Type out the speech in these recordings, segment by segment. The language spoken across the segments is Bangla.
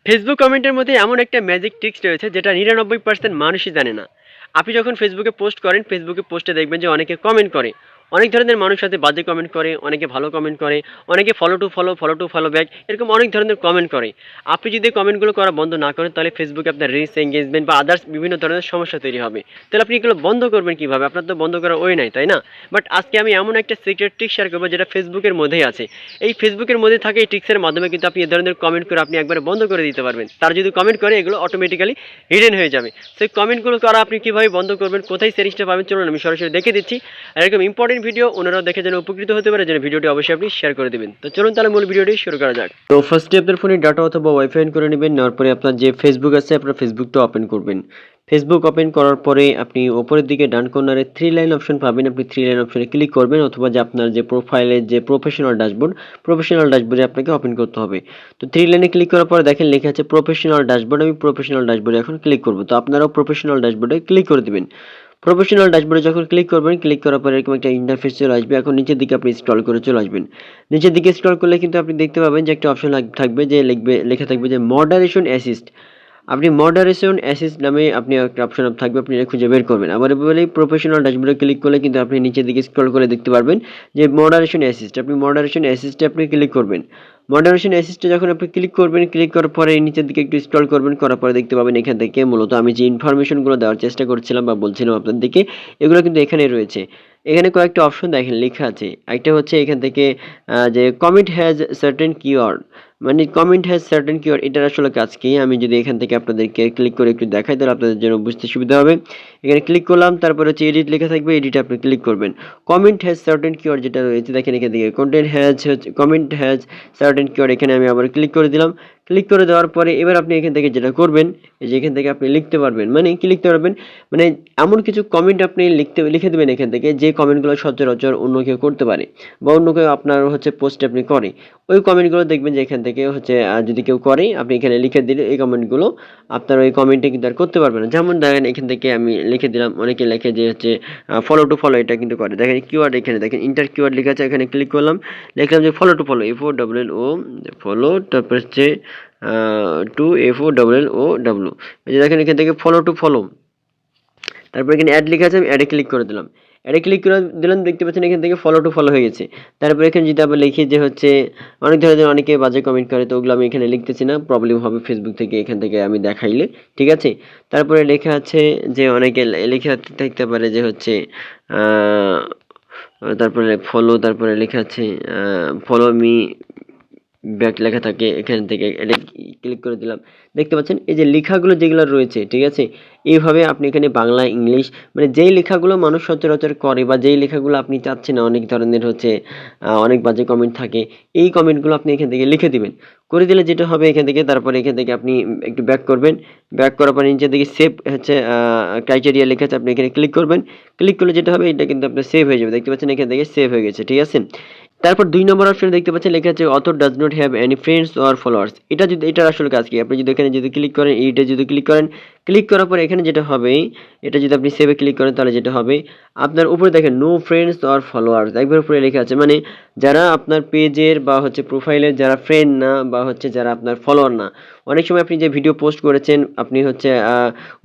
ফেসবুক কমেন্টের মধ্যে এমন একটা ম্যাজিক ট্রিক্স রয়েছে যেটা 99% মানুষই জানে না। আপনি যখন ফেসবুকে পোস্ট করেন, ফেসবুকে পোস্টে দেখবেন যে অনেকে কমেন্ট করে। অনেক ধরনের মানুষ আছে বাজে কমেন্ট করে, অনেকে ভালো কমেন্ট করে, অনেকে ফলো টু ফলো ব্যাক এরকম অনেক ধরনের কমেন্ট করে। আপনি যদি কমেন্টগুলো করা বন্ধ না করেন তাহলে ফেসবুকে আপনার রিচ, এঙ্গেজমেন্ট বা আদার্স বিভিন্ন ধরনের সমস্যা তৈরি হবে। তাহলে আপনি এগুলো বন্ধ করবেন কীভাবে? আপনার তো বন্ধ করার ওয়ে নাই, তাই না? বাট আজকে আমি এমন একটা সিক্রেট ট্রিক শেয়ার করবো যেটা ফেসবুকের মধ্যেই আছে। এই ফেসবুকের মধ্যে থাকে এই ট্রিক্সের মাধ্যমে কিন্তু আপনি এ ধরনের কমেন্ট করে আপনি একবারে বন্ধ করে দিতে পারবেন। তার যদি কমেন্ট করে এগুলো অটোমেটিক্যালি হিডেন হয়ে যাবে। সেই কমেন্টগুলো করা আপনি কীভাবে বন্ধ করবেন, কোথায় সেটিংসটা পাবেন চলুন আমি সরাসরি দেখে দিচ্ছি। আর এরকম ইম্পর্টেন্ট ভিডিও ওনারাও দেখে যেন উপকৃত হতে পারে, যেন ভিডিওটি অবশ্যই আপনি শেয়ার করে দেবেন। তো চলুন তাহলে মূল ভিডিওটি শুরু করা যাক। তো ফার্স্টে আপনার ফোনে ডাটা অথবা ওয়াইফাই অন করে নেবেন। নেওয়ার পরে আপনার যে ফেসবুক আছে আপনার ফেসবুকটা ওপেন করবেন। ফেসবুক ওপেন করার পরে আপনি ওপরের দিকে ডান কর্নারে 3 লাইন অপশন পাবেন। আপনি 3 লাইন অপশনে ক্লিক করবেন অথবা যে আপনার যে প্রোফাইলের যে প্রফেশনাল ড্যাশবোর্ডে আপনাকে ওপেন করতে হবে। তো 3 লাইনে ক্লিক করার পরে দেখেন লেখা আছে প্রফেশনাল ড্যাশবোর্ড। আমি প্রফেশনাল ড্যাশবোর্ডে এখন ক্লিক করব। তো আপনারাও প্রফেশনাল ড্যাশবোর্ডে ক্লিক করে দিবেন। প্রফেশনাল ড্যাশবোর্ডে যখন ক্লিক করবেন, ক্লিক করার পরে এরকম একটা ইন্টারফেস চলে আসবে। এখন নিচের দিকে আপনি স্ক্রল করে চলে আসবেন। নিচের দিকে স্ক্রল করলে কিন্তু আপনি দেখতে পাবেন যে একটা অপশন থাকবে, যে লেখা থাকবে যে মডারেশন অ্যাসিস্ট। আপনি মডারেশন অ্যাসিস্ট নামে আপনি একটা অপশন থাকবে, আপনি এটা খুঁজে বের করবেন। আবার বলি প্রফেশনাল ড্যাশবোর্ডে ক্লিক করলে কিন্তু আপনি নিচের দিকে স্ক্রল করে দেখতে পারবেন যে মডারেশন অ্যাসিস্ট। আপনি মডারেশন অ্যাসিস্টে আপনি ক্লিক করবেন। মডারেশন অ্যাসিস্টে যখন আপনি ক্লিক করবেন, ক্লিক করার পরে নিচের দিকে একটু স্ক্রল করবেন, করার পরে দেখতে পাবেন এখান থেকে মূলত আমি যে ইনফরমেশনগুলো দেওয়ার চেষ্টা করছিলাম বা বলছিলাম আপনাদেরকে, এগুলো কিন্তু এখানে রয়েছে। এখানে কয়েকটা অপশন দেখেন লেখা আছে। একটা হচ্ছে এখান থেকে যে কমিট হ্যাজ সার্টেন কিওয়ার্ড, মানে কমেন্ট হ্যাজ সার্টেন কিওয়ার্ড, এটার আসলে কাজ কি? আমি যদি এখান থেকে আপনাদেরকে ক্লিক করে একটু দেখাই তাহলে আপনাদের জন্য বুঝতে সুবিধা হবে। এখানে ক্লিক করলাম, তারপরে হচ্ছে এডিট লেখা থাকবে, এডিটে আপনি ক্লিক করবেন। কমেন্ট হ্যাজ সার্টেন কিওয়ার্ড যেটা রয়েছে দেখেন এখান থেকে কমেন্ট হ্যাজ সার্টেন কিওয়ার্ড, এখানে আমি আবার ক্লিক করে দিলাম। ক্লিক করে দেওয়ার পরে এবার আপনি এখান থেকে যেটা করবেন, এই যে এখান থেকে আপনি লিখতে পারবেন, মানে কি লিখতে পারবেন, মানে এমন কিছু কমেন্ট আপনি লিখে দেবেন এখান থেকে যে কমেন্টগুলো সচরাচর অন্য কেউ করতে পারে বা অন্য কেউ আপনার হচ্ছে পোস্টে আপনি করে। ওই কমেন্টগুলো দেখবেন যে এখান থেকে হচ্ছে যদি কেউ করে আপনি এখানে লিখে দিলে এই কমেন্টগুলো আপনার ওই কমেন্টে কিন্তু আর করতে পারবে না। যেমন দেখেন এখান থেকে আমি লিখে দিলাম, অনেকে লেখে যে হচ্ছে ফলো টু ফলো, এটা কিন্তু করে। দেখেন কিওয়ার্ড এখানে দেখেন ইন্টার কিওয়ার্ড লেখা আছে, এখানে ক্লিক করলাম, লিখলাম যে follow to follow FOLLO follow, তারপর হচ্ছে টু FOLLO। এই যে দেখেন এখান থেকে ফলো টু ফলো, তারপর এখানে অ্যাড লেখা আছে, আমি অ্যাডে ক্লিক করে দিলাম। অ্যাডে ক্লিক করে দিলাম, দেখতে পাচ্ছেন এখান থেকে ফলো টু ফলো হয়ে গেছে। তারপর এখানে যদি আবার লিখি যে হচ্ছে অনেক ধরনের অনেকে বাজে কমেন্ট করে, তো ওগুলো আমি এখানে লিখতেছি না, প্রবলেম হবে ফেসবুক থেকে এখান থেকে আমি দেখাইলে, ঠিক আছে? তারপরে লেখা আছে যে অনেকে লেখা থাকতে পারে যে হচ্ছে তারপরে ফলো, তারপরে লেখা আছে ফলো মি ব্যাক লেখা থাকে, এখান থেকে এটা ক্লিক করে দিলাম। দেখতে পাচ্ছেন এই যে লেখাগুলো যেগুলো রয়েছে, ঠিক আছে? এইভাবে আপনি এখানে বাংলা, ইংলিশ, মানে যেই লেখাগুলো মানুষ সচরাচর করে বা যেই লেখাগুলো আপনি চাচ্ছেন না, অনেক ধরনের হচ্ছে অনেক বাজে কমেন্ট থাকে, এই কমেন্টগুলো আপনি এখান থেকে লিখে দিবেন। করে দিলে যেটা হবে এখান থেকে, তারপরে এখান থেকে আপনি একটু ব্যাক করবেন। ব্যাক করার পরে নিচের দিকে সেভ হচ্ছে ক্রাইটেরিয়া লেখা আছে, আপনি এখানে ক্লিক করবেন। ক্লিক করলে যেটা হবে এটা কিন্তু আপনার সেভ হয়ে যাবে। দেখতে পাচ্ছেন এখান থেকে সেভ হয়ে গেছে, ঠিক আছে? তারপর 2 নম্বর অপশনে দেখতে পাচ্ছেন লেখা আছে author does not have any friends or followers. এটার আসলে কাজ কি? আপনি যদি এখানে যদি ক্লিক করেন, এইটা যদি ক্লিক করেন, ক্লিক করার পরে এখানে যেটা হবে, এটা যদি আপনি সেভে ক্লিক করেন তাহলে যেটা হবে, আপনার উপরে দেখেন নো ফ্রেন্ডস অর ফলোয়ার্স একবার উপরে লেখা আছে, মানে যারা আপনার পেজের বা হচ্ছে প্রোফাইলের যারা ফ্রেন্ড না বা হচ্ছে যারা আপনার ফলোয়ার না। অনেক সময় আপনি যে ভিডিও পোস্ট করেছেন, আপনি হচ্ছে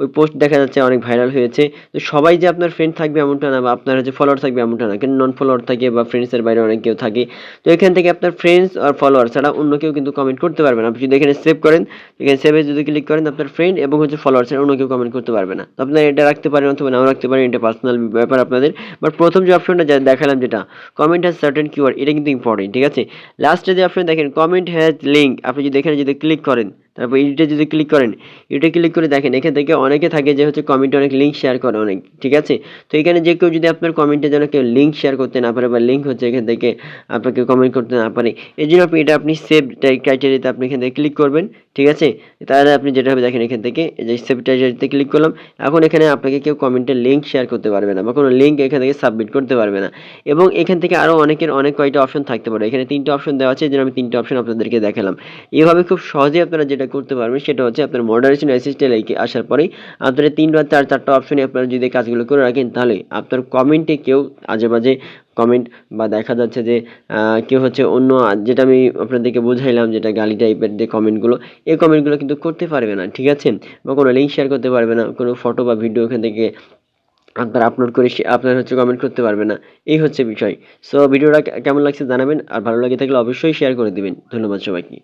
ওই পোস্ট দেখা যাচ্ছে অনেক ভাইরাল হয়েছে। তো সবাই যে আপনার ফ্রেন্ড থাকবে এমনটা না, বা আপনার হচ্ছে ফলোয়ার থাকবে এমনটা না, কিন্তু নন ফলোয়ার থাকে বা ফ্রেন্ডসের বাইরে অনেক কেউ থাকে। তো এখান থেকে আপনার ফ্রেন্ডস আর ফলোয়ার ছাড়া অন্য কেউ কিন্তু কমেন্ট করতে পারবে না। আপনি যদি এখানে সেভ করেন, এখানে সেভে যদি ক্লিক করেন, আপনার ফ্রেন্ড এবং হচ্ছে ফলোয়ার ছাড়া অন্য কেউ কমেন্ট করতে পারবে না। তো আপনারা এটা রাখতে পারেন অথবা নাও রাখতে পারেন, এটা পার্সোনাল ব্যাপার আপনাদের। বাট প্রথম যে অপশনটা দেখালাম, যেটা কমেন্ট হ্যাজ সার্টেন কিওয়ার্ড, এটা কিন্তু ইম্পর্টেন্ট, ঠিক আছে? লাস্টে যে অপশন দেখেন কমেন্ট হ্যাজ লিঙ্ক, আপনি যদি এখানে যদি ক্লিক করেন, তারপর এডিটে যদি ক্লিক করেন, এডিটে ক্লিক করে দেখেন এখান থেকে অনেকে থাকে যে হচ্ছে কমেন্টে অনেক লিঙ্ক শেয়ার করে অনেক, ঠিক আছে? তো এখানে যে কেউ যদি আপনার কমেন্টে যেন কেউ লিঙ্ক শেয়ার করতে না পারে বা লিঙ্ক হচ্ছে এখান থেকে আপনাকে কমেন্ট করতে না পারে, এই জন্য আপনি সেভ ক্রাইটেরিয়াতে আপনি এখান থেকে ক্লিক করবেন, ঠিক আছে? তাহলে আপনি যেটা হবে দেখেন এখান থেকে এই যে সেভ ক্রাইটেরিয়াতে ক্লিক করলাম। এখন এখানে আপনাকে কেউ কমেন্টে লিঙ্ক শেয়ার করতে পারবে না বা কোনো লিঙ্ক এখান থেকে সাবমিট করতে পারবে না। এবং এখান থেকে আরও অনেকের অনেক কয়টা অপশন থাকতে পারে, এখানে 3টা অপশন দেওয়া আছে, এই জন্য আমি 3টা অপশন আপনাদেরকে দেখালাম। এভাবে খুব সহজে আপনারা যেটা করতে পারবেন সেটা হচ্ছে আপনার মডারেশন অ্যাসিস্টে আসার পরেই আপনারা 3 বা 4টা অপশনে আপনারা যদি কাজগুলো করে রাখেন, তাহলে আপনার কমেন্টে কেউ আজেবাজে কমেন্ট বা দেখা যাচ্ছে যে কেউ হচ্ছে অন্য যেটা আমি আপনাদেরকে বুঝাইলাম যেটা গালি টাইপের যে কমেন্টগুলো, এই কমেন্টগুলো কিন্তু করতে পারবে না, ঠিক আছে? বা কোনো লিঙ্ক শেয়ার করতে পারবে না, কোনো ফটো বা ভিডিও ওখান থেকে আপনারা আপলোড করে আপনার হচ্ছে কমেন্ট করতে পারবে না। এই হচ্ছে বিষয়। সো ভিডিওটা কেমন লাগছে জানাবেন। আর ভালো লাগে থাকলে অবশ্যই শেয়ার করে দিবেন। ধন্যবাদ সবাইকে।